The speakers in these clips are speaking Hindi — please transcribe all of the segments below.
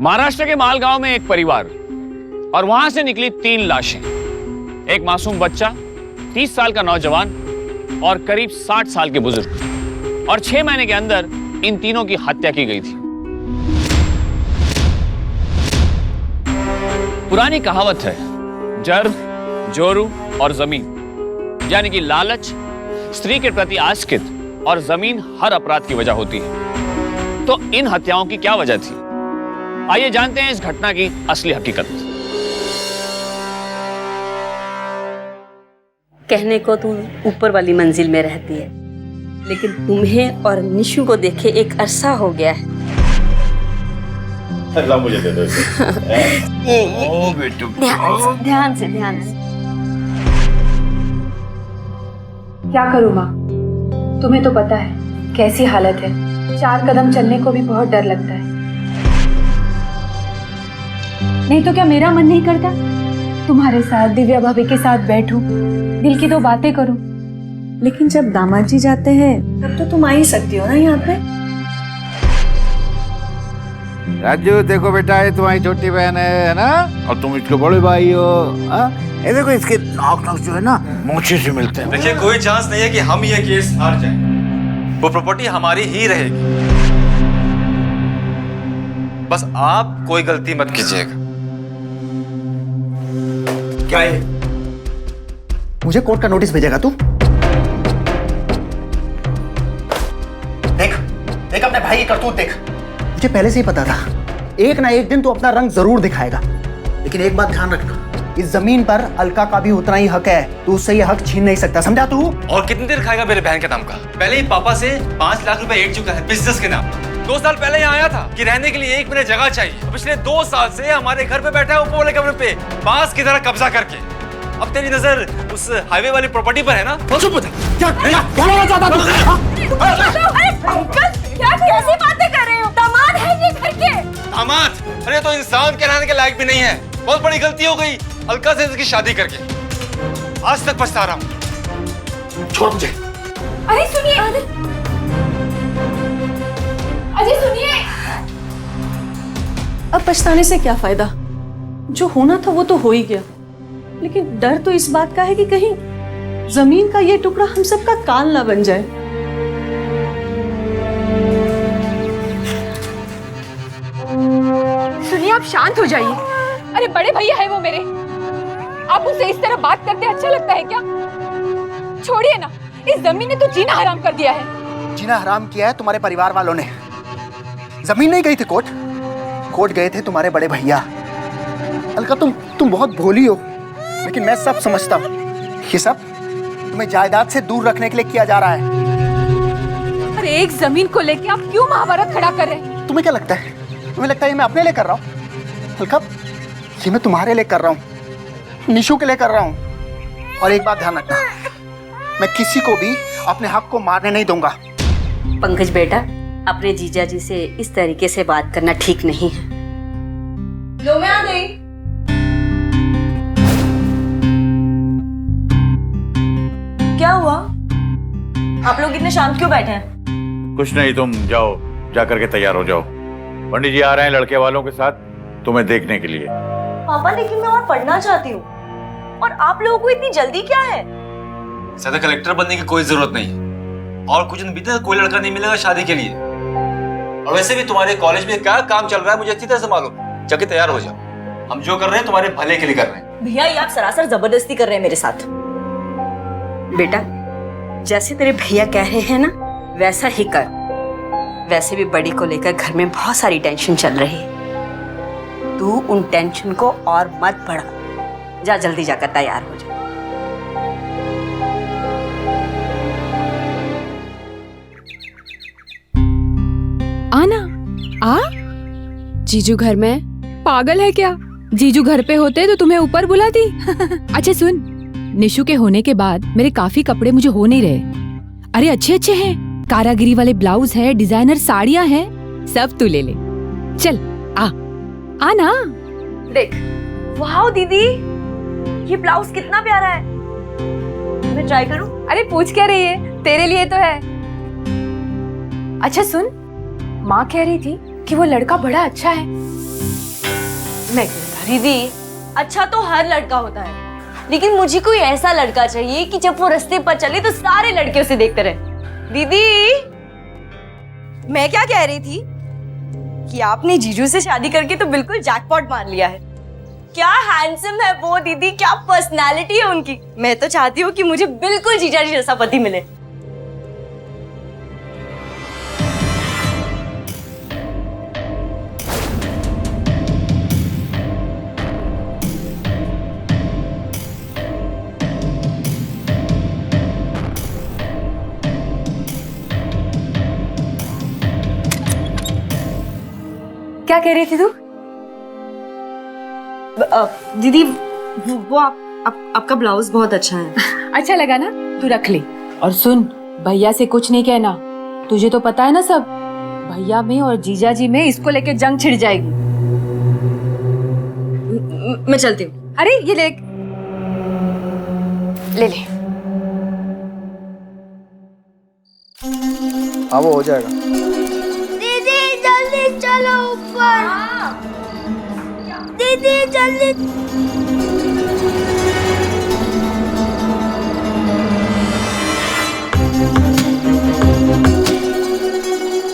महाराष्ट्र के मालगांव में एक परिवार और वहां से निकली 3 लाशें। एक मासूम बच्चा, 30 साल का नौजवान और करीब 60 साल के बुजुर्ग। और 6 महीने के अंदर इन तीनों की हत्या की गई थी। पुरानी कहावत है, जर, जोरू और जमीन, यानी कि लालच स्त्री के प्रति आस्कित और जमीन हर अपराध की वजह होती है। तो इन हत्याओं की क्या वजह थी? आइए जानते हैं इस घटना की असली हकीकत। कहने को तू ऊपर वाली मंजिल में रहती है, लेकिन तुम्हें और निशु को देखे एक अरसा हो गया है। अल्लाह मुझे दे दो इसे। ओ बेटू, ध्यान से ध्यान से। क्या करूँ माँ, तुम्हें तो पता है कैसी हालत है। 4 कदम चलने को भी बहुत डर लगता है। नहीं तो क्या मेरा मन नहीं करता तुम्हारे साथ दिव्या भाभी के साथ बैठूं, दिल की 2 बातें करूं। लेकिन जब दामाद जी जाते हैं तब तो तुम आ ही सकती हो ना यहाँ पे। राजू देखो बेटा, ये तुम्हारी छोटी बहन है ना, और तुम इसके बड़े भाई हो। ये देखो इसके नाक जो है ना मूछे से मिलते हैं। देखिए, कोई चांस नहीं है कि हम ये केस हार जाएं। वो प्रॉपर्टी हमारी ही रहेगी। बस आप कोई गलती मत कीजिएगा। क्या है? मुझे कोर्ट का नोटिस भेजेगा तू? देख देख अपने भाई की करतूत देख। मुझे पहले से ही पता था एक ना एक दिन तू अपना रंग जरूर दिखाएगा। लेकिन एक बात ध्यान रखना, इस जमीन पर अलका का भी उतना ही हक है। तू उससे ये हक छीन नहीं सकता, समझा तू? और कितनी देर खाएगा मेरे बहन के नाम का? पहले ही पापा से 5 लाख रुपए ऐंठ चुका है बिजनेस के नाम। 2 साल पहले यहाँ आया था कि रहने के लिए 1 मिनट जगह चाहिए। पिछले 2 साल से हमारे घर पे बैठा है ऊपर वाले कमरे पे, बांस की तरह कब्जा करके। अब तेरी नजर उस हाईवे वाली प्रॉपर्टी पर है ना? कैसी बातें कर रहे हो? दामाद है ये घर के। दामाद? अरे तो इंसान के रहने के लायक भी नहीं है। बहुत बड़ी गलती हो गई अलका से इसकी शादी करके। आज तक पछता रहा हूँ। छोड़ मुझे। अरे सुनिए, अजय सुनिए। अब पछताने से क्या फायदा? जो होना था वो तो हो ही गया। लेकिन डर तो इस बात का है कि कहीं जमीन का ये टुकड़ा हम सबका काल ना बन जाए। सुनिए, आप शांत हो जाइए। अरे बड़े भैया है वो मेरे, आप उनसे इस तरह बात करते अच्छा लगता है क्या? छोड़िए ना, इस जमीन ने तो जीना हराम कर दिया है। जीना हराम किया है तुम्हारे परिवार वालों ने। जमीन नहीं गई थी कोर्ट, कोर्ट गए थे तुम्हारे बड़े भैया। अलका तुम बहुत भोली हो, लेकिन मैं सब समझता हूँ। ये सब तुम्हें जायदाद से दूर रखने के लिए किया जा रहा है। अरे एक जमीन को लेके आप क्यों महाभारत खड़ा कर रहे हैं? तुम्हें क्या लगता है? तुम्हें लगता है ये मैं अपने लिए कर रहा हूँ? अलका, ये मैं तुम्हारे लिए कर रहा हूँ, निशु के लिए कर रहा हूँ। और एक बात ध्यान रखना, मैं किसी को भी अपने हक को मारने नहीं दूंगा। पंकज बेटा, अपने जीजा जी से इस तरीके से बात करना ठीक नहीं है। लो मैं आ गई। क्या हुआ? आप लोग इतने शांत क्यों बैठे हैं? कुछ नहीं, तुम जाओ, जा करके तैयार हो जाओ। पंडित जी आ रहे हैं लड़के वालों के साथ तुम्हें देखने के लिए। पापा, लेकिन मैं और पढ़ना चाहती हूँ। और आप लोगों को इतनी जल्दी क्या है? ज्यादा कलेक्टर बनने की कोई जरूरत नहीं है। और कुछ दिन बीते कोई लड़का नहीं मिलेगा शादी के लिए। और वैसे भी तुम्हारे कॉलेज में क्या काम चल रहा है मुझे अच्छी तरह से मालूम। जाके तैयार हो जाओ। हम जो कर रहे हैं तुम्हारे भले के लिए कर रहे हैं। भैया, ये आप सरासर जबरदस्ती कर रहे हैं मेरे साथ। बेटा, जैसे तेरे भैया कह रहे हैं ना, वैसा ही कर। वैसे भी बड़ी को लेकर घर में बहुत सारी टेंशन चल रही है। तू उन टेंशन को और मत बढ़ा। जा जल्दी जाकर तैयार हो जा। आना आ। जीजू घर में? पागल है क्या? जीजू घर पे होते तो तुम्हें ऊपर बुलाती। अच्छा सुन, निशु के होने के बाद मेरे काफी कपड़े मुझे हो नहीं रहे। अरे अच्छे अच्छे हैं, कारागिरी वाले ब्लाउज है, डिजाइनर साड़ियाँ हैं, सब तू ले ले। चल आ ना। देख, वाह दीदी, ये ब्लाउज कितना प्यारा है। मैं ट्राई करूं? अरे पूछ क्या रही है, तेरे लिए तो है। अच्छा सुन, माँ कह रही थी कि वो लड़का बड़ा अच्छा है। मैं दीदी अच्छा तो हर लड़का होता है, लेकिन मुझे कोई ऐसा लड़का चाहिए कि जब वो रास्ते पर चले तो सारे लड़के उसे देखते रहे। दीदी मैं क्या कह रही थी कि आपने जीजू से शादी करके तो बिल्कुल जैकपॉट मार लिया है। क्या हैंडसम है वो दीदी, क्या पर्सनालिटी है उनकी। मैं तो चाहती हूँ कि मुझे बिल्कुल जीजा जी जैसा पति मिले। क्या कह रही थी तू? दीदी वो आपका ब्लाउज बहुत अच्छा है। अच्छा लगा ना? तू रख ले। और सुन, भैया से कुछ नहीं कहना, तुझे तो पता है ना सब। भैया में और जीजा जी में इसको लेके जंग छिड़ जाएगी। मैं चलती हूँ। अरे ये ले ले। हाँ वो हो जाएगा। दीदी जल्दी चलो ऊपर। दीदी जल्दी।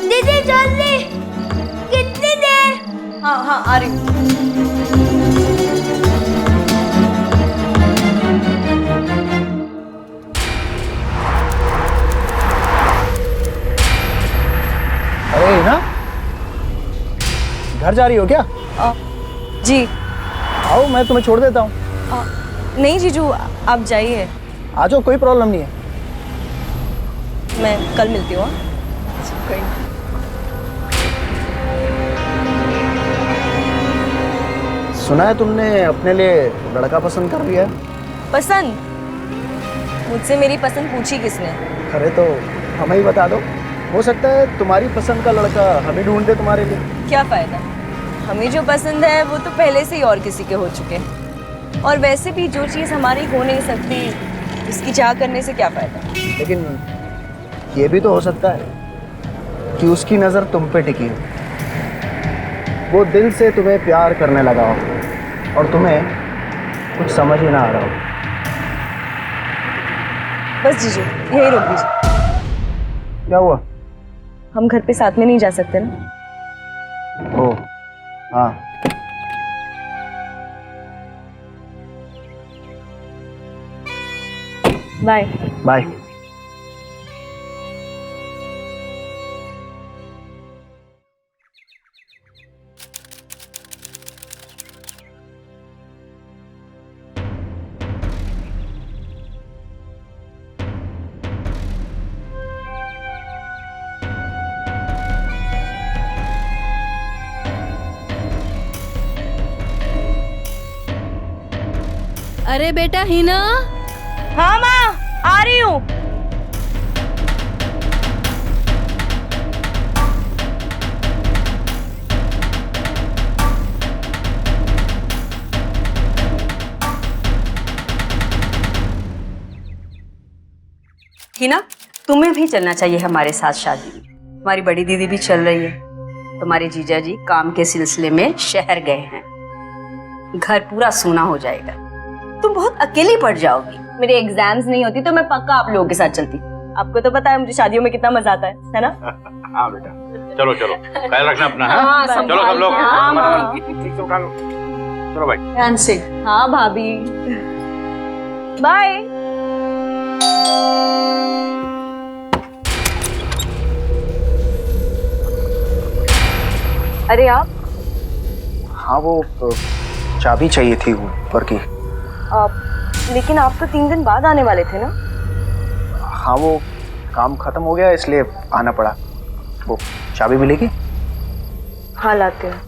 दीदी जल्दी। कितनी देर? हाँ आ रही हूँ। अरे ना, घर जा रही हो क्या? जी आओ मैं तुम्हें छोड़ देता हूँ। नहीं जीजू आप जाइए, आ जाओ, कोई प्रॉब्लम नहीं है। मैं कल मिलती हूँ। सुना है तुमने अपने लिए लड़का पसंद कर लिया है? पसंद? मुझसे मेरी पसंद पूछी किसने? अरे तो हमें ही बता दो, हो सकता है तुम्हारी पसंद का लड़का हम ही ढूंढ दे तुम्हारे लिए। क्या फायदा, हमें जो पसंद है वो तो पहले से ही और किसी के हो चुके हैं। और वैसे भी जो चीज़ हमारी हो नहीं सकती उसकी चाह करने से क्या फायदा। लेकिन ये भी तो हो सकता है कि उसकी नज़र तुम पे टिकी हो, वो दिल से तुम्हें प्यार करने लगा हो और तुम्हें कुछ समझ ही ना आ रहा हो। बस जीजू यही रोक दीजिए। क्या हुआ? हम घर पे साथ में नहीं जा सकते ना? ओह हाँ, बाय बाय। अरे बेटा हिना। हाँ माँ आ रही हूँ। हिना, तुम्हें भी चलना चाहिए हमारे साथ शादी में। तुम्हारी बड़ी दीदी भी चल रही है। तुम्हारे जीजा जी काम के सिलसिले में शहर गए हैं। घर पूरा सूना हो जाएगा, तुम बहुत अकेली पड़ जाओगी। मेरे एग्जाम्स नहीं होती तो मैं पक्का आप लोगों के साथ चलती। आपको तो पता है मुझे शादियों में कितना मजा आता है ना? हाँ बेटा, चलो चलो, ख्याल रखना अपना। हाँ? चलो सब लोग ठीक से उठा लो। चलो भाई। ध्यान से। हाँ भाभी, बाय। अरे आप? हाँ वो चाबी चाहिए थी ऊपर की। लेकिन आप तो 3 दिन बाद आने वाले थे ना? हाँ वो काम खत्म हो गया इसलिए आना पड़ा। वो चाबी मिलेगी? हाँ लाते हैं।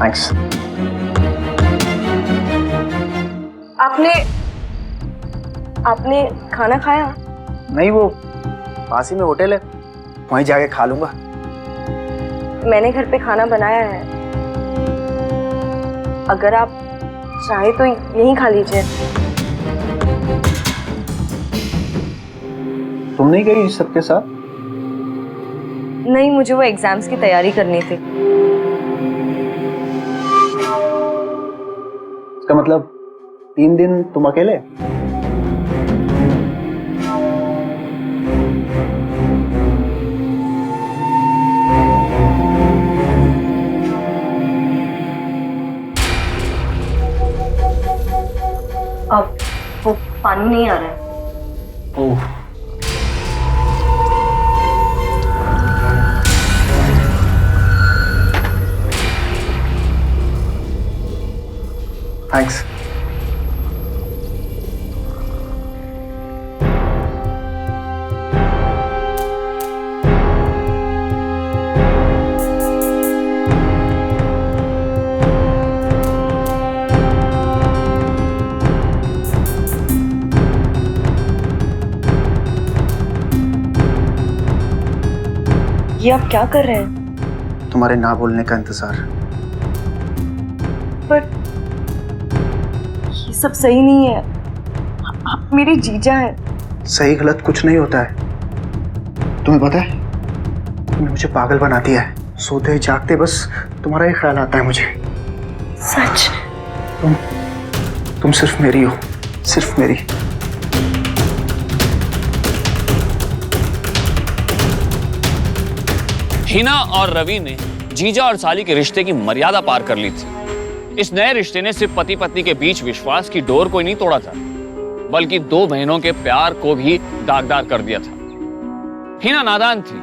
थैंक्स। आपने खाना खाया? नहीं, वो पास ही में होटल है, वहीं जाके खा लूंगा। मैंने घर पे खाना बनाया है, अगर आप चाय तो यहीं खा लीजिए। तुम नहीं गई सबके साथ? नहीं, मुझे वो एग्जाम्स की तैयारी करनी थी। इसका मतलब 3 दिन तुम अकेले? अब वो पानी नहीं आ रहा है। ओह, थैंक्स। ये आप क्या कर रहे हैं? तुम्हारे ना बोलने का इंतजार। पर ये सब सही नहीं है। आप मेरी जीजा है। सही गलत कुछ नहीं होता है। तुम्हें पता है, तुमने मुझे पागल बना दिया है। सोते जागते बस तुम्हारा ही ख्याल आता है मुझे। सच? तुम सिर्फ मेरी हो, सिर्फ मेरी। हिना और रवि ने जीजा और साली के रिश्ते की मर्यादा पार कर ली थी। इस नए रिश्ते ने सिर्फ पति पत्नी के बीच विश्वास की डोर को ही नहीं तोड़ा था, बल्कि 2 महीनों के प्यार को भी दागदार कर दिया था। हिना नादान थी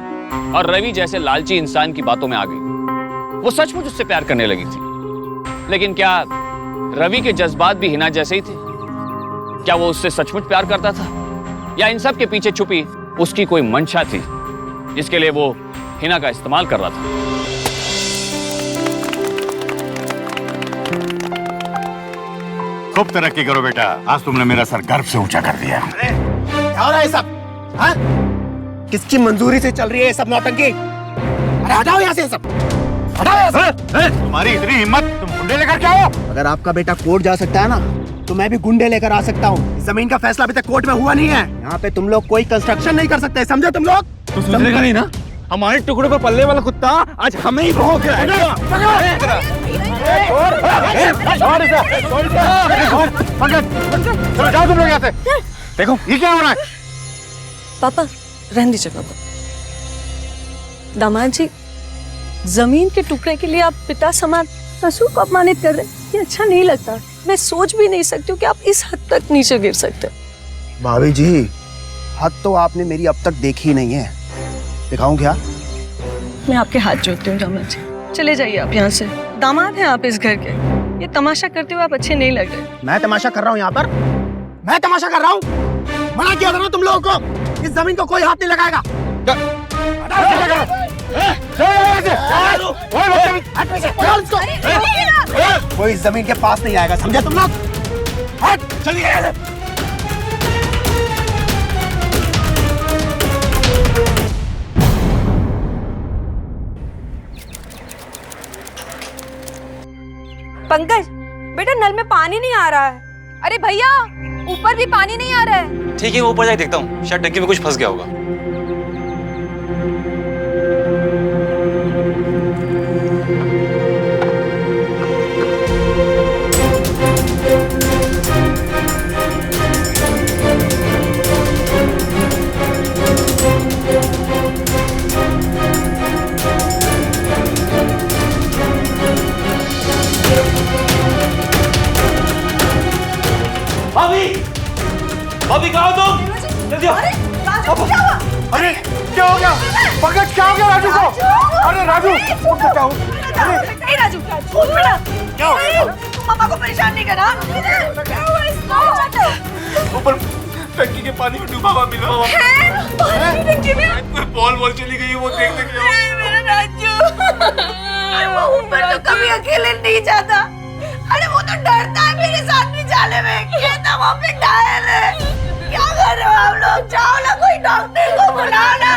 और रवि जैसे लालची इंसान की बातों में आ गई। वो सचमुच उससे प्यार करने लगी थी। लेकिन क्या रवि के जज्बात भी हिना जैसे ही थे? क्या वो उससे सचमुच प्यार करता था, या इन सब के पीछे छुपी उसकी कोई मंशा थी जिसके लिए वो हिना का इस्तेमाल कर रहा था? खूब तरक्की करो बेटा, आज तुमने मेरा सर गर्व से ऊंचा कर दिया। क्या हो रहा है सब? हाँ? किसकी मंजूरी से चल रही है ये सब नौटंकी? अरे हटाओ यहाँ से सब, हटाओ यहाँ से। तुम्हारी इतनी हिम्मत, तुम गुंडे लेकर क्या हो? अगर आपका बेटा कोर्ट जा सकता है ना, तो मैं भी गुंडे लेकर आ सकता हूँ। जमीन का फैसला अभी तक कोर्ट में हुआ नहीं है। यहाँ पे तुम लोग कोई कंस्ट्रक्शन नहीं कर सकते, समझे तुम लोग? तो सुधरेगा नहीं ना? हमारे टुकड़े पर पलने वाला कुत्ता आज हमें ही भौंक रहा है। चलो जाओ तुम लोग यहाँ से। देखो ये क्या हो रहा है? पापा रहने दीजिए पापा। दामाद जी, जमीन के टुकड़े के लिए आप पिता समान ससुर को अपमानित कर रहे हैं। ये अच्छा नहीं लगता। मैं सोच भी नहीं सकती हूँ कि आप इस हद तक नीचे गिर सकते। भाभी जी, हद तो आपने मेरी अब तक देखी ही नहीं है। दिखाऊं क्या? मैं आपके हाथ जोड़ती हूँ दामाद जी, चले जाइए आप यहाँ से। दामाद हैं आप इस घर के। ये तमाशा करते हुए आप अच्छे नहीं लग रहे। मैं तमाशा कर रहा हूँ यहाँ पर? मैं तमाशा कर रहा हूँ? मना किया था ना तुम लोगों को, इस जमीन को कोई हाथ नहीं लगाएगा। कोई जमीन के पास नहीं आएगा, समझे तुम लोग? चलिए। पंकज, बेटा नल में पानी नहीं आ रहा है। अरे भैया, ऊपर भी पानी नहीं आ रहा है। ठीक है, मैं ऊपर जाके देखता हूँ, शायद टंकी में कुछ फंस गया होगा। भाभी कहाँ हो तुम? जल्दी आओ। अरे क्या हो गया? पंकज क्या हो गया राजू को? अरे राजू उठ सकता हूँ। नहीं राजू, क्या हो गया? पापा को परेशान नहीं करना। ऊपर टंकी के पानी में डूबा हुआ मिला। टंकी में बॉल चली गई, वो देखने के लिए। मेरा राजू, वो ऊपर तो कभी अकेले नहीं जाता। अरे वो तो डरता है मेरे साथ भी जाने में। ये तो वहाँ पे घायल है। क्या कर रहे हो आप लोग? जाओ ना, कोई डॉक्टर को बुलाओ ना।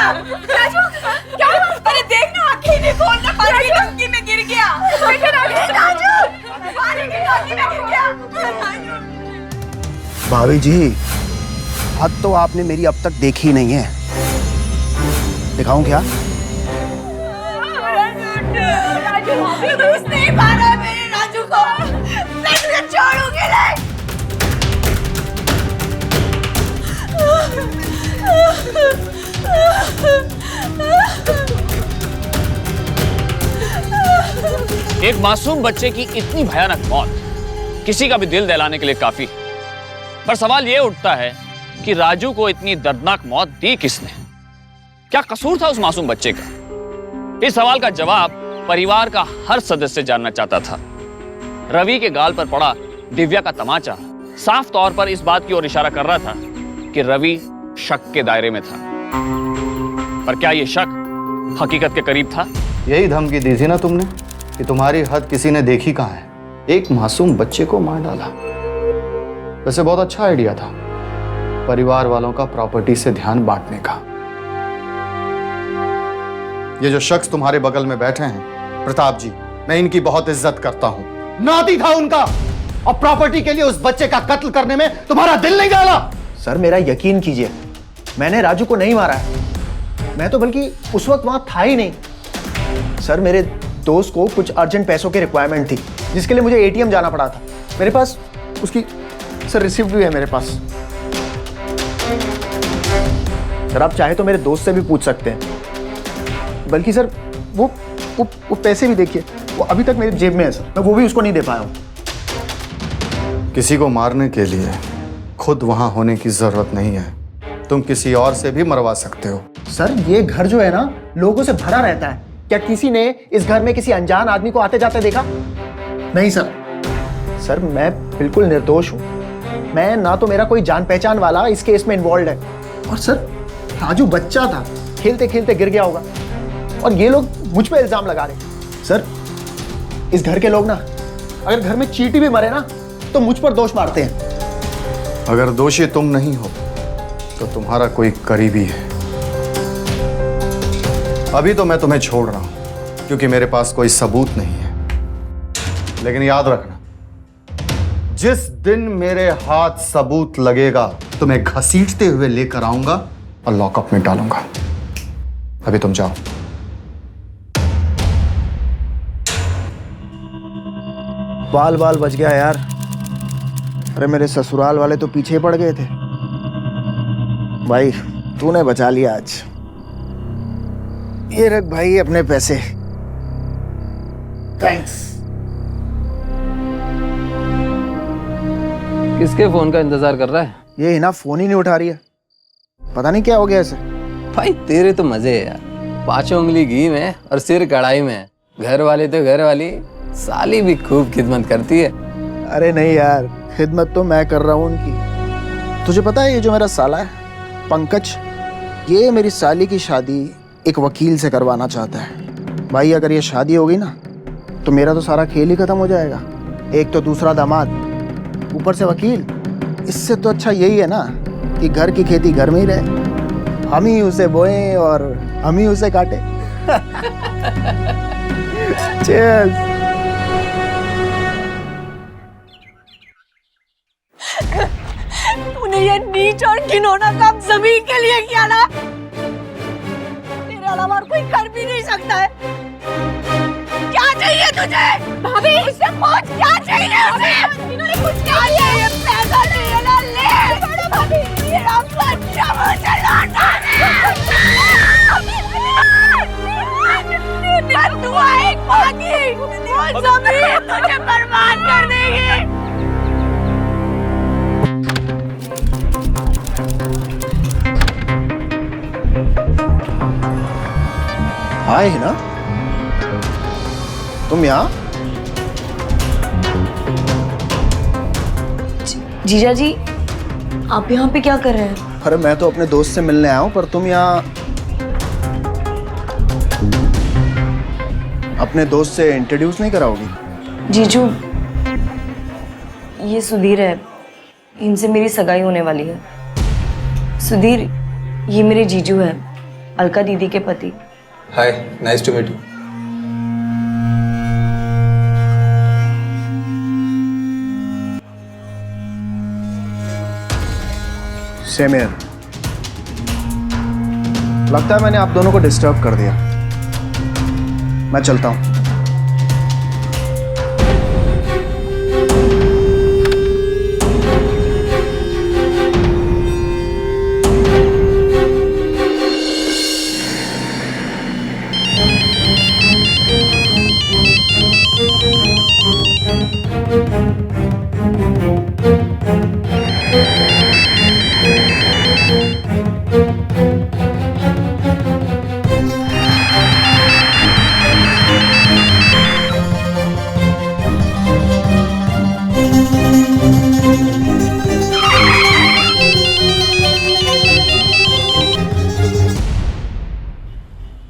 राजू क्या हुआ? अरे देख ना, आँखें नहीं खोलना, पानी की टंकी में गिर गया। राजू पानी की टंकी में गिर गया। भाभी जी, हद तो आपने मेरी अब तक देखी नहीं है। दिखाऊं क्या? राजू दोस्त नहीं मारा है मेरे राजू को, मैं तुझे छोड़ूंगी नहीं। एक मासूम बच्चे की इतनी भयानक मौत किसी का भी दिल दहलाने के लिए काफी है। पर सवाल यह उठता है कि राजू को इतनी दर्दनाक मौत दी किसने? क्या कसूर था उस मासूम बच्चे का? इस सवाल का जवाब परिवार का हर सदस्य जानना चाहता था। रवि के गाल पर पड़ा दिव्या का तमाचा साफ तौर पर इस बात की ओर इशारा कर रहा था कि रवि शक के दायरे में था। पर क्या यह शक हकीकत के करीब था? यही धमकी दी थी ना तुमने कि तुम्हारी हद किसी ने देखी कहाँ है। एक मासूम बच्चे को मार डाला। वैसे बहुत अच्छा आइडिया था परिवार वालों का प्रॉपर्टी से ध्यान बांटने का। ये जो शख्स तुम्हारे बगल में बैठे हैं प्रताप जी, मैं इनकी बहुत इज्जत करता हूं। नाती था उनका, और प्रॉपर्टी के लिए उस बच्चे का कत्ल करने में तुम्हारा दिल नहीं डाला। सर मेरा यकीन कीजिए, मैंने राजू को नहीं मारा है। मैं तो बल्कि उस वक्त वहां था ही नहीं। सर मेरे दोस्त को कुछ अर्जेंट पैसों की रिक्वायरमेंट थी, जिसके लिए मुझे एटीएम जाना पड़ा था। मेरे पास उसकी सर रिसिप्ट भी है मेरे पास। सर आप चाहे तो मेरे दोस्त से भी पूछ सकते हैं। बल्कि सर वो पैसे भी देखिए, वो अभी तक मेरी जेब में है सर, मैं वो भी उसको नहीं दे पाया हूं। किसी को मारने के लिए खुद वहां होने की जरूरत नहीं है, तुम किसी और से भी मरवा सकते हो। सर ये घर जो है ना लोगों से भरा रहता है। क्या किसी ने इस घर में किसी अनजान आदमी को आते जाते देखा? नहीं सर। सर मैं बिल्कुल निर्दोष हूं। मैं ना तो मेरा कोई जान पहचान वाला इस केस में इन्वॉल्व है, और सर राजू बच्चा था, खेलते खेलते गिर गया होगा, और ये लोग मुझ पे इल्जाम लगा रहे। सर इस घर के लोग ना अगर घर में चींटी भी मरे ना तो मुझ पर दोष मारते हैं। अगर दोषी तुम नहीं हो तो तुम्हारा कोई करीबी है। अभी तो मैं तुम्हें छोड़ रहा हूं क्योंकि मेरे पास कोई सबूत नहीं है, लेकिन याद रखना जिस दिन मेरे हाथ सबूत लगेगा तुम्हें घसीटते हुए लेकर आऊंगा और लॉकअप में डालूंगा। अभी तुम जाओ। बाल बाल बच गया यार। अरे मेरे ससुराल वाले तो पीछे पड़ गए थे। भाई तूने बचा लिया आज। ये रख भाई अपने पैसे। थैंक्स। किसके फोन का इंतजार कर रहा है? ये हिना फोन ही नहीं उठा रही है, पता नहीं क्या हो गया इसे। भाई तेरे तो मजे है यार, 5 उंगली घी में और सिर कढ़ाई में। घर वाले तो घर वाली, साली भी खूब खिदमत करती है। अरे नहीं यार, खिदमत तो मैं कर रहा हूँ उनकी। तुझे पता है ये जो मेरा साला है पंकज, ये मेरी साली की शादी एक वकील से करवाना चाहता है। भाई अगर ये शादी होगी ना तो मेरा तो सारा खेल ही खत्म हो जाएगा। एक तो दूसरा दामाद, ऊपर से वकील। इससे तो अच्छा यही है ना कि घर की खेती घर में ही रहे, हम ही उसे बोएं और हम ही उसे काटे। Cheers. तूने ये नीच और घिनौना काम जमीन के लिए किया ना, तेरे अलावा और कोई कर भी नहीं सकता है। क्या चाहिए तुझे? भाभी मुझसे पूछ, क्या चाहिए उसे? इन्होंने कुछ क्या चाहिए? पैसा चाहिए ना, ले भाभी, मेरा बच्चा मुझे लौटा दे। दुआ एक मांगी, वो जमीन तुझे बर्बाद कर देगी। हाय हिना, तुम यहाँ? जीजा जी आप यहाँ पे क्या कर रहे हैं? अरे मैं तो अपने दोस्त से मिलने आया हूँ, पर तुम यहाँ अपने दोस्त से इंट्रोड्यूस नहीं कराओगी? जीजू ये सुधीर है, इनसे मेरी सगाई होने वाली है। सुधीर ये मेरे जीजू है, अलका दीदी के पति। Hi, nice to meet you. Same here. लगता है मैंने आप दोनों को डिस्टर्ब कर दिया। मैं चलता हूं।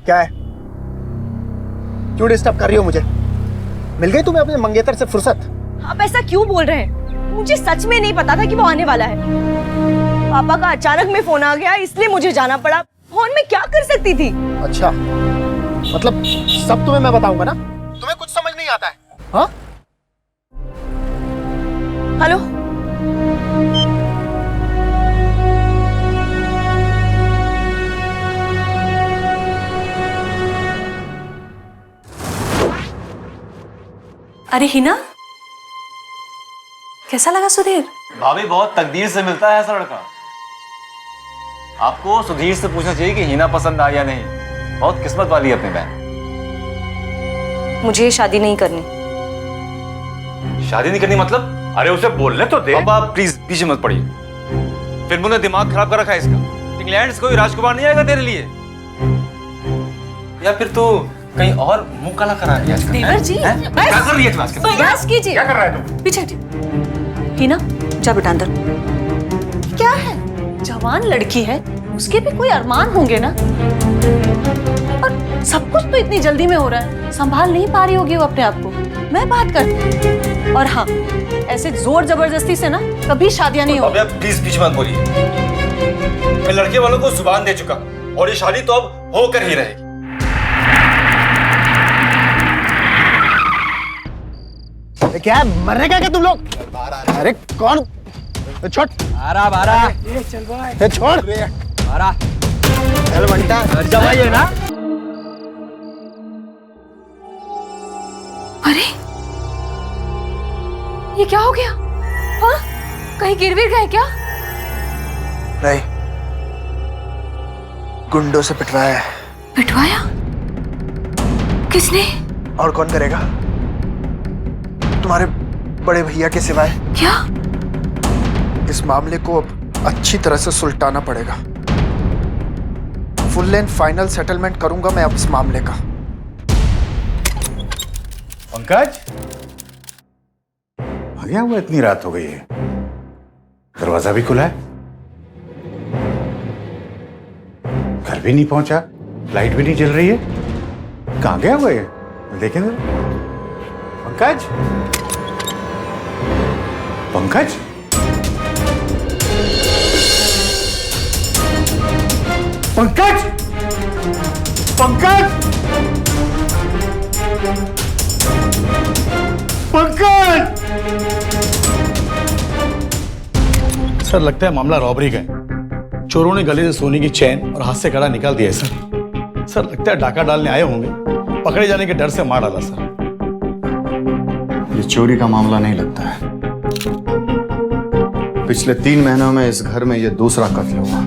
क्या है? क्यों डिस्टर्ब कर रही हो मुझे? मिल गई तुम्हें अपने मंगेतर से फुर्सत? आप ऐसा क्यों बोल रहे हैं? मुझे सच में नहीं पता था कि वो आने वाला है। पापा का अचानक में फोन आ गया, इसलिए मुझे जाना पड़ा। फोन में क्या कर सकती थी? अच्छा, मतलब सब तुम्हें मैं बताऊंगा ना? तुम्हें कुछ समझ नहीं आता है? हाँ? हेलो, अरे हिना, कैसा लगा सुधीर? भाभी बहुत तकदीर से मिलता है ऐसा लड़का। आपको सुधीर से पूछना चाहिए कि हिना पसंद आई या नहीं। बहुत किस्मत वाली है अपनी बहन। मुझे शादी नहीं करनी। शादी नहीं करनी मतलब? अरे उसे बोलने तो दे। अब आप प्लीज पीछे मत पड़िए। फिल्मों ने दिमाग खराब कर रखा है इसका। इंग्लैंड से कोई राजकुमार नहीं आएगा तेरे लिए। या फिर तू कहीं और मुंह काला करा रही है आजकल? देवर जी, क्या कर रही है तुम आजकल? बस कीजिए। क्या कर रहा है तुम? पीछे हटिए। हिना, जा बेटा अंदर। क्या है? जवान लड़की है, उसके भी कोई अरमान होंगे ना। और सब कुछ तो इतनी जल्दी में हो रहा है, संभाल नहीं पा रही होगी वो अपने आप को। मैं बात करती। और हाँ, ऐसे जोर जबरदस्ती से ना कभी शादियां नहीं होगी। अब प्लीज पीछे मत बोलिए। मैं लड़के वालों को जुबान दे चुका और ये शादी तो अब होकर ही रहेगी। क्या है? मरने का क्या तुम लोग? अरे कौन? छोड़। बारा छोड़। चल बंटा, जमाइए ना। अरे ये क्या हो गया? हाँ, कहीं गिर भी गए क्या? नहीं, गुंडों से पिटवाया है। पिटवाया? किसने? और कौन करेगा? तुम्हारे बड़े भैया के सिवाय। क्या? इस मामले को अब अच्छी तरह से सुलटाना पड़ेगा। फुल एंड फाइनल सेटलमेंट करूंगा मैं अब इस मामले का। पंकज, आ गया हुआ? इतनी रात हो गई है, दरवाजा भी खुला है, घर भी नहीं पहुंचा, लाइट भी नहीं जल रही है। कहां गया हुआ है? देखें जरा। पंकज, पंकज, पंकज, पंकज, पंकज। सर, लगता है मामला रॉबरी का है। चोरों ने गले से सोने की चैन और हाथ से कड़ा निकाल दिया है सर। सर, लगता है डाका डालने आए होंगे, पकड़े जाने के डर से मार डाला सर। ये चोरी का मामला नहीं लगता है। पिछले 3 महीनों में इस घर में ये दूसरा कत्ल हुआ।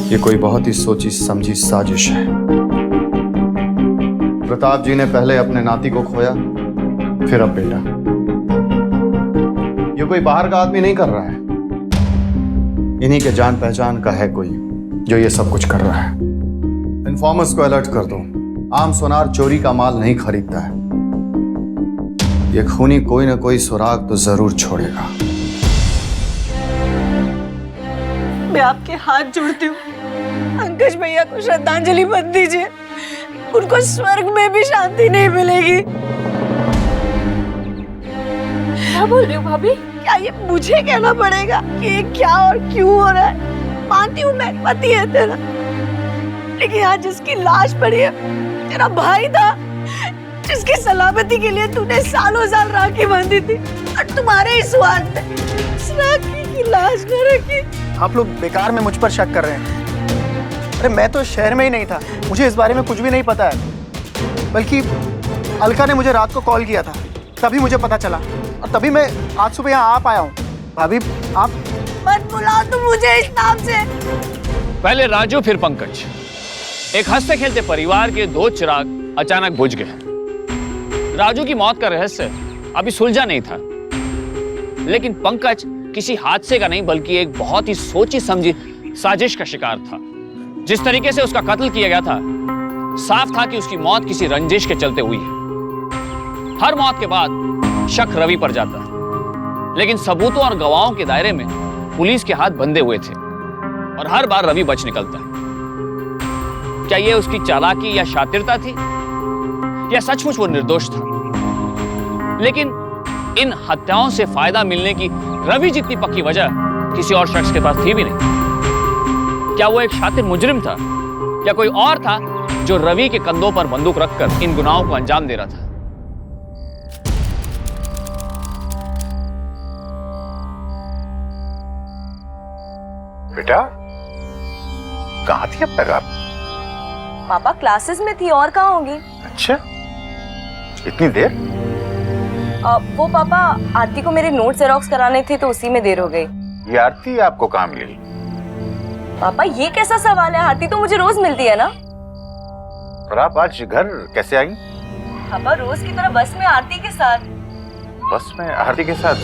ये कोई बहुत ही सोची समझी साजिश है। प्रताप जी ने पहले अपने नाती को खोया, फिर अब बेटा। ये कोई बाहर का आदमी नहीं कर रहा है, इन्हीं के जान पहचान का है कोई जो ये सब कुछ कर रहा है। इन्फॉर्मर्स को अलर्ट कर दो। आम सुनार चोरी का माल नहीं खरीदता है। ये खूनी कोई ना कोई सुराग तो जरूर छोड़ेगा। मैं आपके हाथ जोड़ती हूँ, पंकज भैया को श्रद्धांजलि मत दीजिए। उनको स्वर्ग में भी शांति नहीं मिलेगी। क्या बोल रही हो भाभी? क्या ये मुझे कहना पड़ेगा कि ये क्या और क्यों हो रहा है? मानती हूँ मैं पति है तेरा, लेकिन आज जिसकी लाश पड़ी है तेरा भाई था, जिसकी सलामती के लिए तूने सालों साल राखी बांधी थी। और तुम्हारे ही स्वाद में उस राखी की लाश न रखी। आप लोग बेकार में मुझ पर शक कर रहे हैं। अरे मैं तो शहर में ही नहीं था, मुझे इस बारे में कुछ भी नहीं पता है। बल्कि अलका ने मुझे रात को कॉल किया था, तभी मुझे पता चला और तभी मैं आज सुबह यहाँ आ पाया हूँ। भाभी आप मत बुलाओ तुम मुझे इस नाम से। पहले राजू फिर पंकज। एक हंसते खेलते परिवार के दो चिराग अचानक बुझ गए। राजू की मौत का रहस्य अभी सुलझा नहीं था, लेकिन पंकज किसी हादसे का नहीं बल्कि एक बहुत ही सोची समझी साजिश का शिकार था। जिस तरीके से उसका कत्ल किया गया था, साफ था कि उसकी मौत किसी रंजिश के चलते हुई है। हर मौत के बाद शक रवि पर जाता, लेकिन सबूतों और गवाहों के दायरे में पुलिस के हाथ बंधे हुए थे और हर बार रवि बच निकलता। क्या यह उसकी चालाकी या शातिरता थी, या सचमुच वो निर्दोष था? लेकिन इन हत्याओं से फायदा मिलने की रवि जितनी पक्की वजह किसी और शख्स के पास थी भी नहीं। क्या वो एक शातिर मुजरिम था, या कोई और था जो रवि के कंधों पर बंदूक रखकर इन गुनाहों को अंजाम दे रहा था? बेटा कहाँ थी अब तक आप? पापा क्लासेस में थी, और कहाँ होंगी? अच्छा, इतनी देर? वो पापा आरती को मेरे नोट जेरोक्स कराने थे तो उसी में देर हो गई। ये आरती आपको कहाँ मिली? पापा ये कैसा सवाल है, आरती तो मुझे रोज मिलती है ना। और आप आज घर कैसे आई? पापा रोज की तरह बस में आरती के साथ। बस में आरती के साथ?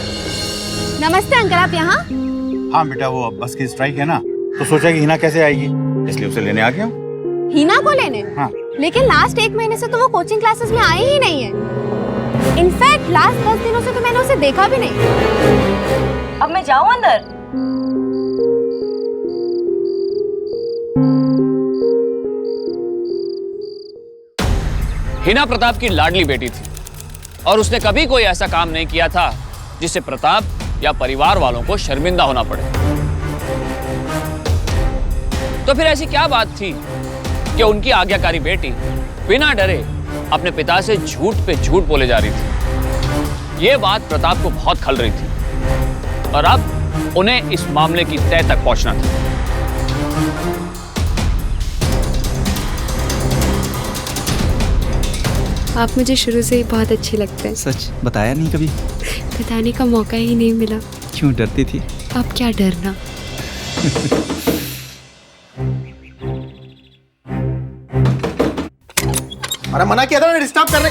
नमस्ते अंकल, आप यहाँ? हाँ बेटा, वो बस की स्ट्राइक है ना, तो सोचा कि हिना कैसे आएगी, इसलिए उसे लेने आ गया। हिना को लेने? हाँ। लेकिन लास्ट 1 महीने से तो वो कोचिंग क्लासेस में आई ही नहीं है। इनफैक्ट लास्ट 10 दिनों से तो मैंने उसे देखा भी नहीं। अब मैं जाऊं अंदर? हिना प्रताप की लाडली बेटी थी और उसने कभी कोई ऐसा काम नहीं किया था जिससे प्रताप या परिवार वालों को शर्मिंदा होना पड़े। तो फिर ऐसी क्या बात थी कि उनकी आज्ञाकारी बेटी बिना डरे अपने पिता से झूठ पे झूठ बोले जा रही थी? यह बात प्रताप को बहुत खल रही थी और अब उन्हें इस मामले की तह तक पहुंचना था। आप मुझे शुरू से ही बहुत अच्छे लगते हैं। सच बताया नहीं कभी? बताने का मौका ही नहीं मिला। क्यों डरती थी? अब क्या डरना। अरे मना किया था ना डिस्टर्ब करने।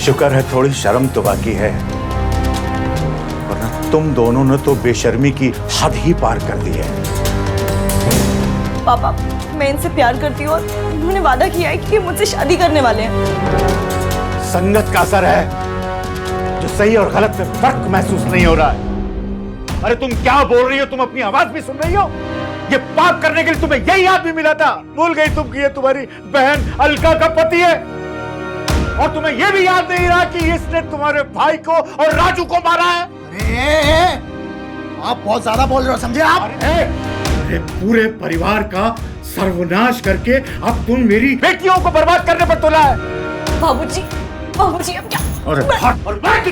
शुक्र है थोड़ी शर्म तो बाकी है, वरना तुम दोनों ने तो बेशर्मी की हद ही पार कर दी है। पापा मैं इनसे प्यार करती हूँ और उन्होंने वादा किया है कि मुझसे शादी करने वाले हैं। संगत का असर है, जो सही और गलत में फर्क महसूस नहीं हो रहा है। अरे तुम क्या बोल रही हो? तुम अपनी आवाज भी सुन रही हो? ये पाप करने के लिए तुम्हें यही आदमी मिला था। भूल गई तुम कि ये तुम्हारी बहन अलका का पति है, और तुम्हें यह भी याद नहीं रहा कि इसने तुम्हारे भाई को और राजू को मारा है। अरे आप बहुत ज्यादा बोल रहे हो, समझे आप? अरे पूरे परिवार का सर्वनाश करके अब तुम मेरी बेटियों को बर्बाद करने पर तुला है। बाबूजी अब क्या? अरे हट और बैठ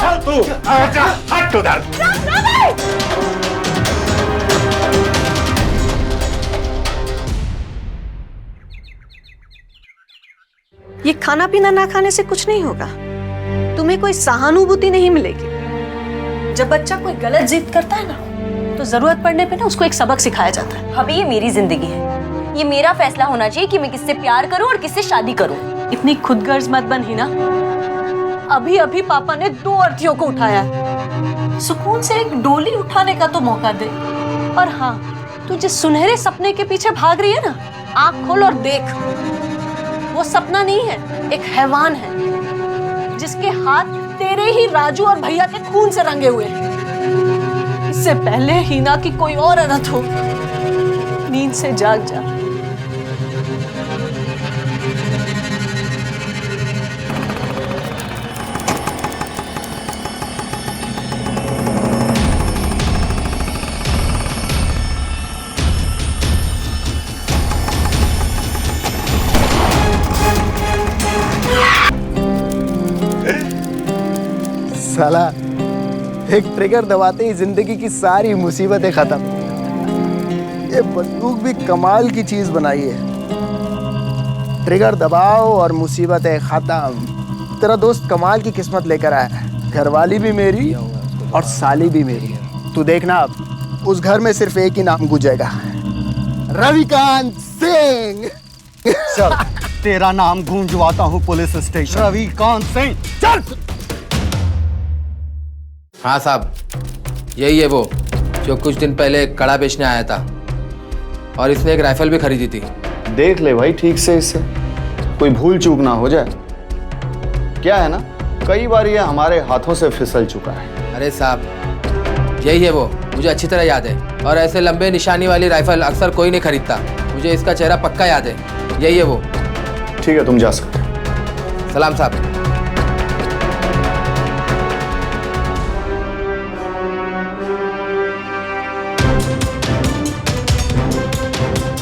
चल तू, आजा हट उधर। ये खाना पीना ना खाने से कुछ नहीं होगा, तुम्हें कोई सहानुभूति नहीं मिलेगी। जब बच्चा कोई गलत जिद करता है ना, तो जरूरत पड़ने पे ना उसको एक सबक सिखाया जाता है। अभी ये मेरी जिंदगी है, ये मेरा फैसला होना चाहिए कि मैं किससे प्यार करूं और किससे शादी करूं। इतनी खुदगर्ज मत बन ही ना। अभी अभी पापा ने 2 अर्थीयों को उठाया है, सुकून से एक डोली उठाने का तो मौका दे। और हाँ, तू जिस सुनहरे सपने के पीछे भाग रही है ना, आंख खोल और देख, वो सपना नहीं है, एक हैवान है जिसके हाथ तेरे ही राजू और भैया के खून से रंगे हुए हैं। इससे पहले हीना की कोई और अनर्थ हो। नींद से जाग जा। साला एक ट्रिगर दबाते ही जिंदगी की सारी मुसीबतें खत्म। ये बंदूक भी कमाल की चीज बनाई है। ट्रिगर दबाओ और मुसीबतें खत्म। तेरा दोस्त कमाल की किस्मत लेकर आया है। घरवाली भी मेरी और साली भी मेरी। तू देखना अब उस घर में सिर्फ एक ही नाम गूंजेगा, रविकांत सिंह। चल तेरा नाम गूंजवाता हूँ पुलिस स्टेशन। रविकांत सिंह चल। हाँ साहब, यही है वो जो कुछ दिन पहले कड़ा बेचने आया था और इसने एक राइफल भी खरीदी थी। देख ले भाई ठीक से, इससे कोई भूल चूक ना हो जाए। क्या है ना, कई बार ये हमारे हाथों से फिसल चुका है। अरे साहब, यही है वो, मुझे अच्छी तरह याद है। और ऐसे लंबे निशानी वाली राइफल अक्सर कोई नहीं खरीदता। मुझे इसका चेहरा पक्का याद है। यही है वो। ठीक है, तुम जा सकते हो। सलाम साहब।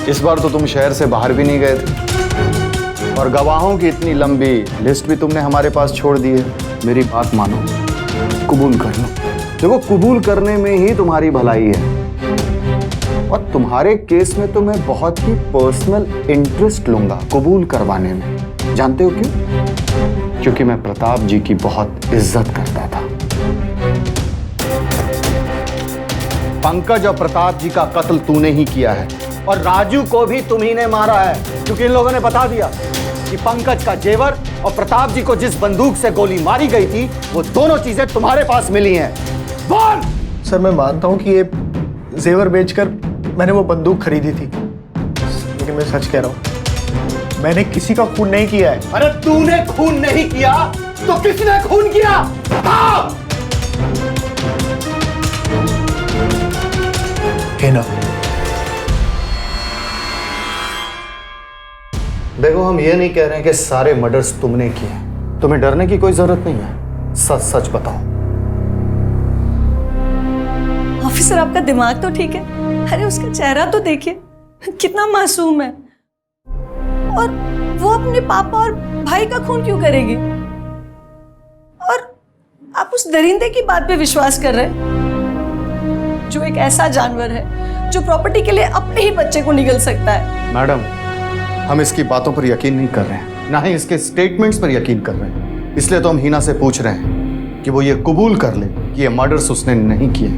इस बार तो तुम शहर से बाहर भी नहीं गए थे और गवाहों की इतनी लंबी लिस्ट भी तुमने हमारे पास छोड़ दी है। मेरी बात मानो, कबूल कर लो। देखो, कबूल करने में ही तुम्हारी भलाई है और तुम्हारे केस में तो मैं बहुत ही पर्सनल इंटरेस्ट लूंगा कबूल करवाने में। जानते हो क्यों? क्योंकि मैं प्रताप जी की बहुत इज्जत करता था। पंकज और प्रताप जी का कत्ल तूने ही किया है और राजू को भी तुम्ही ने मारा है, क्योंकि इन लोगों ने बता दिया कि पंकज का जेवर और प्रताप जी को जिस बंदूक से गोली मारी गई थी वो दोनों चीजें तुम्हारे पास मिली हैं। बोल। सर, मैं मानता हूँ कि ये जेवर बेचकर मैंने वो बंदूक खरीदी थी, लेकिन मैं सच कह रहा हूँ, मैंने किसी का खून नहीं किया है। अरे तूने खून नहीं किया तो किसने खून किया? बताओ। हिना। देखो, हम ये नहीं कह रहे हैं कि सारे मर्डर्स तुमने किए हैं। तुम्हें डरने की कोई जरूरत नहीं है। सच सच बताओ। ऑफिसर, आपका दिमाग तो ठीक है। अरे उसका चेहरा तो देखिए, कितना मासूम है। और वो अपने पापा और भाई का खून क्यों करेगी? और आप उस दरिंदे की बात पे विश्वास कर रहे हैं जो एक ऐसा जानवर है जो प्रॉपर्टी के लिए अपने ही बच्चे को निगल सकता है। मैडम, हम इसकी बातों पर यकीन नहीं कर रहे हैं, ना ही इसके स्टेटमेंट्स पर यकीन कर रहे हैं। इसलिए तो हम हीना से पूछ रहे हैं कि वो ये कबूल कर ले कि ये मर्डर्स उसने नहीं किए।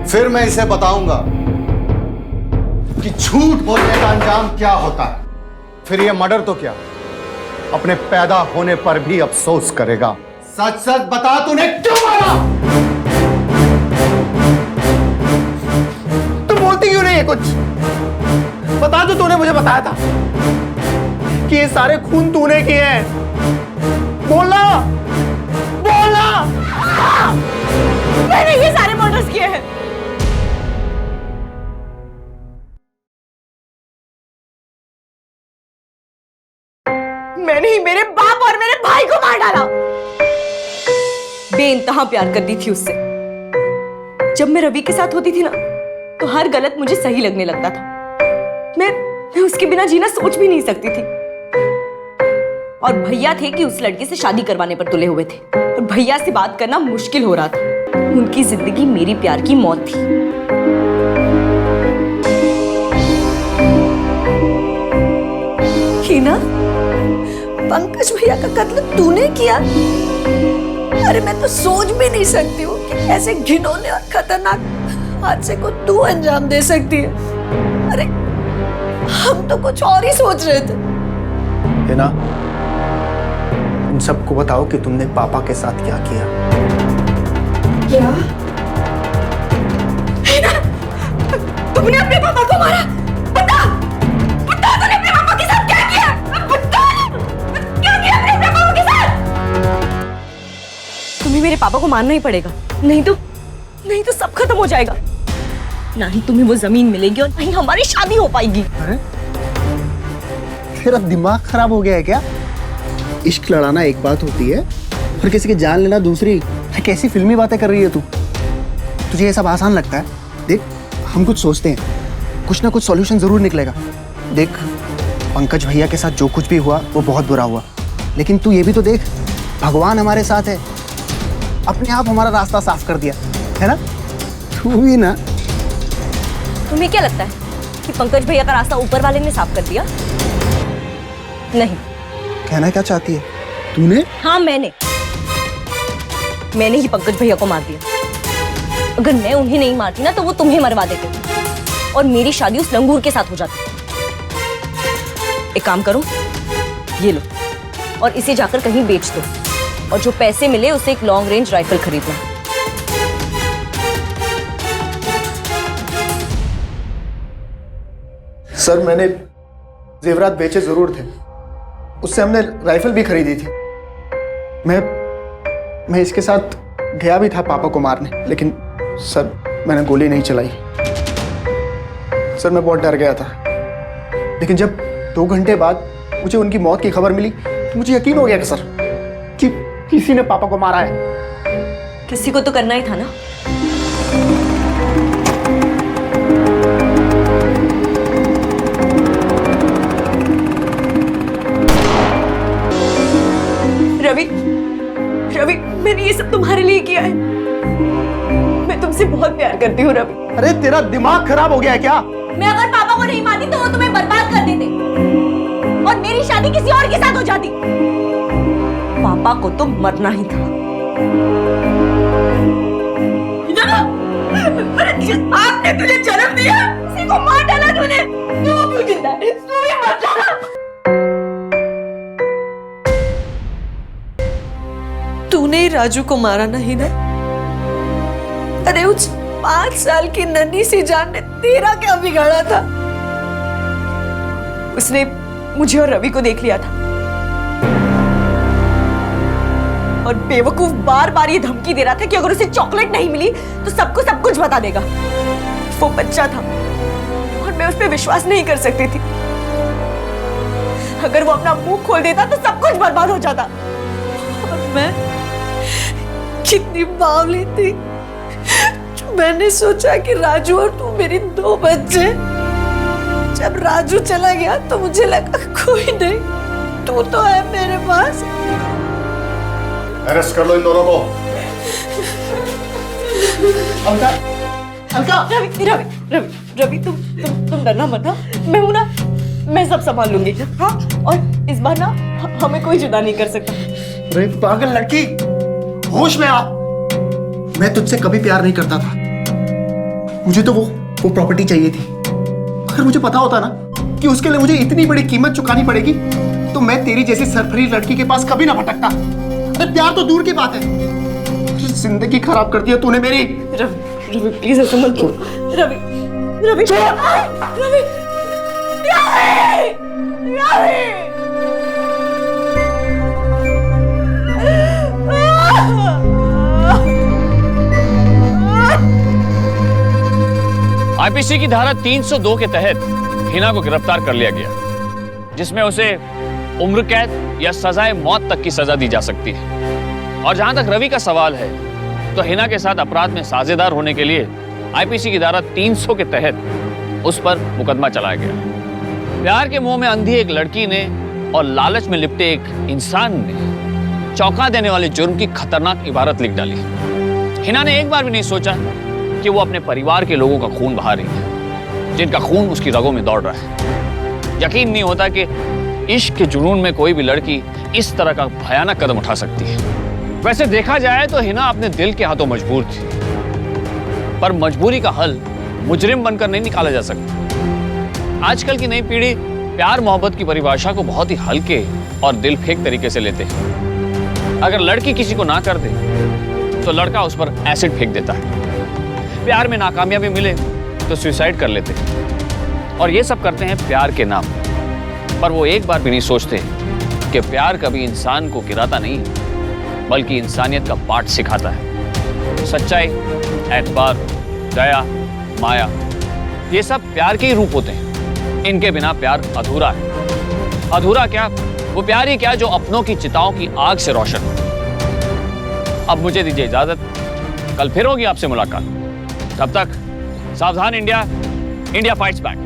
फिर मैं इसे बताऊंगा कि झूठ बोलने का अंजाम क्या होता है। फिर ये मर्डर तो क्या, अपने पैदा होने पर भी अफसोस करेगा। सच सच बता, तूने क्यों मारा? तुम बोलती क्यों नहीं है कुछ? बता दो, तूने मुझे बताया था कि ये सारे खून तूने किए हैं। बोलना, बोलना। मैंने ये सारे मर्डर्स किए हैं। मैंने ही मेरे बाप और मेरे भाई को मार डाला। बेइंतहा प्यार करती थी उससे। जब मैं रवि के साथ होती थी ना, तो हर गलत मुझे सही लगने लगता था। मैं उसके बिना जीना सोच भी नहीं सकती थी। और भैया थे कि उस लड़के से शादी करवाने पर तुले हुए थे और भैया से बात करना मुश्किल हो रहा था। उनकी जिंदगी मेरी प्यार की मौत थी। हीना, पंकज भैया का कत्ल तूने किया? अरे मैं तो सोच भी नहीं सकती हूँ कि ऐसे घिनौने और खतरनाक हादसे को तू अंजाम दे सकती है। अरे हम तो कुछ और ही सोच रहे थे। हिना, उन सबको बताओ कि तुमने पापा के साथ क्या किया। क्या? हिना, तुमने अपने पापा को मारा? बता, बता तूने अपने पापा के साथ क्या किया? बता, क्या किया अपने पापा के साथ? तुम्हें मेरे पापा को मारना ही पड़ेगा। नहीं तो सब खत्म हो जाएगा। ना ही तुम्हें वो जमीन मिलेगी और ना ही हमारी शादी हो पाएगी। अरे तेरा दिमाग खराब हो गया है क्या? इश्क लड़ाना एक बात होती है और किसी की जान लेना दूसरी। अरे कैसी फिल्मी बातें कर रही है तू? तुझे ये सब आसान लगता है? देख, हम कुछ सोचते हैं, कुछ ना कुछ सॉल्यूशन जरूर निकलेगा। देख, पंकज भैया के साथ जो कुछ भी हुआ वो बहुत बुरा हुआ, लेकिन तू ये भी तो देख, भगवान हमारे साथ है, अपने आप हमारा रास्ता साफ कर दिया है ना? तू भी ना। तुम्हें क्या लगता है कि पंकज भैया का रास्ता ऊपर वाले ने साफ कर दिया? नहीं। कहना क्या चाहती है तूने? हाँ, मैंने ही पंकज भैया को मार दिया। अगर मैं उन्हें नहीं मारती ना तो वो तुम्हें मरवा देते और मेरी शादी उस लंगूर के साथ हो जाती। एक काम करो, ये लो और इसे जाकर कहीं बेच दो और जो पैसे मिले उससे एक लॉन्ग रेंज राइफल खरीदना। सर, मैंने जेवरात बेचे जरूर थे, उससे हमने राइफल भी खरीदी थी। मैं इसके साथ गया भी था पापा को मारने, लेकिन सर मैंने गोली नहीं चलाई। सर मैं बहुत डर गया था, लेकिन जब 2 घंटे बाद मुझे उनकी मौत की खबर मिली तो मुझे यकीन हो गया कि सर कि किसी ने पापा को मारा है। किसी को तो करना ही था ना। रवि, मैंने ये सब तुम्हारे लिए किया है। मैं तुमसे बहुत प्यार करती हूँ रवि। अरे तेरा दिमाग खराब हो गया है क्या? मैं अगर पापा को नहीं मानती तो वो तुम्हें बर्बाद कर देते और मेरी शादी किसी और के साथ हो जाती। पापा को तो मरना ही था। जिस बाप ने तुझे जन्म दिया उसी को मार डाला तूने। तू क्यों जिंदा है? तू भी मर जा। तूने राजू को मारा नहीं ना? अरे उस 5 साल की नन्ही सी जान ने तेरा क्या बिगाड़ा था? उसने मुझे और रवि को देख लिया था और बेवकूफ बार बार ये धमकी दे रहा था कि अगर उसे चॉकलेट नहीं मिली तो सबको सब कुछ बता देगा। वो बच्चा था और मैं उस पर विश्वास नहीं कर सकती थी। अगर वो अपना मुंह खोल देता तो सब कुछ बर्बाद हो जाता। और मैं कितनी बावली थी, मैंने सोचा कि राजू और तू मेरी 2 बच्चे। जब राजू चला गया तो मुझे लगा कोई नहीं, तू तो है मेरे पास। अरेस्ट कर लो इन दोनों को। अलका, रवि, तुम डरना मत। हाँ, मैं हूं ना, मैं सब संभाल लूंगी। हाँ, और इस बार ना हमें कोई जुदा नहीं कर सकता। अरे पागल लड़की, होश में आ। मैं तुझसे कभी प्यार नहीं करता था, मुझे तो वो प्रॉपर्टी चाहिए थी। अगर मुझे पता होता ना कि उसके लिए मुझे इतनी बड़ी कीमत चुकानी पड़ेगी तो मैं तेरी जैसी सरफरी लड़की के पास कभी ना भटकता। अरे प्यार तो दूर की बात है, जिंदगी खराब कर दिया तूने मेरी। रवि प्लीज ऐसे मत बोल। रवि आईपीसी की धारा 302 के तहत हिना को गिरफ्तार कर लिया गया, जिसमें उसे उम्र कैद या सजाए मौत तक की सजा दी जा सकती है। और जहां तक रवि का सवाल है तो हिना के साथ अपराध में साझेदार होने के लिए आईपीसी की धारा 300 के तहत उस पर मुकदमा चलाया गया। प्यार के मोह में अंधी एक लड़की ने और लालच में लिपटे एक इंसान ने चौंका देने वाले जुर्म की खतरनाक इबारत लिख डाली। हिना ने एक बार भी नहीं सोचा कि वो अपने परिवार के लोगों का खून बहा रही है, जिनका खून उसकी रगों में दौड़ रहा है। यकीन नहीं होता कि इश्क के जुनून में कोई भी लड़की इस तरह का भयानक कदम उठा सकती है। वैसे देखा जाए तो हिना अपने दिल के हाथों मजबूर थी, पर मजबूरी का हल मुजरिम बनकर नहीं निकाला जा सकता। आजकल की नई पीढ़ी प्यार मोहब्बत की परिभाषा को बहुत ही हल्के और दिल फेंक तरीके से लेते हैं। अगर लड़की किसी को ना कर दे तो लड़का उस पर एसिड फेंक देता है। प्यार में नाकामयाबी मिले तो सुसाइड कर लेते हैं, और ये सब करते हैं प्यार के नाम पर। वो एक बार भी नहीं सोचते कि प्यार कभी इंसान को गिराता नहीं, बल्कि इंसानियत का पाठ सिखाता है। सच्चाई, एतबार, दया, माया, ये सब प्यार के ही रूप होते हैं। इनके बिना प्यार अधूरा है। अधूरा क्या, वो प्यार ही क्या जो अपनों की चिताओं की आग से रोशन हो। अब मुझे दीजिए इजाजत, कल फिर होगी आपसे मुलाकात। तब तक सावधान इंडिया, इंडिया फाइट्स बैक।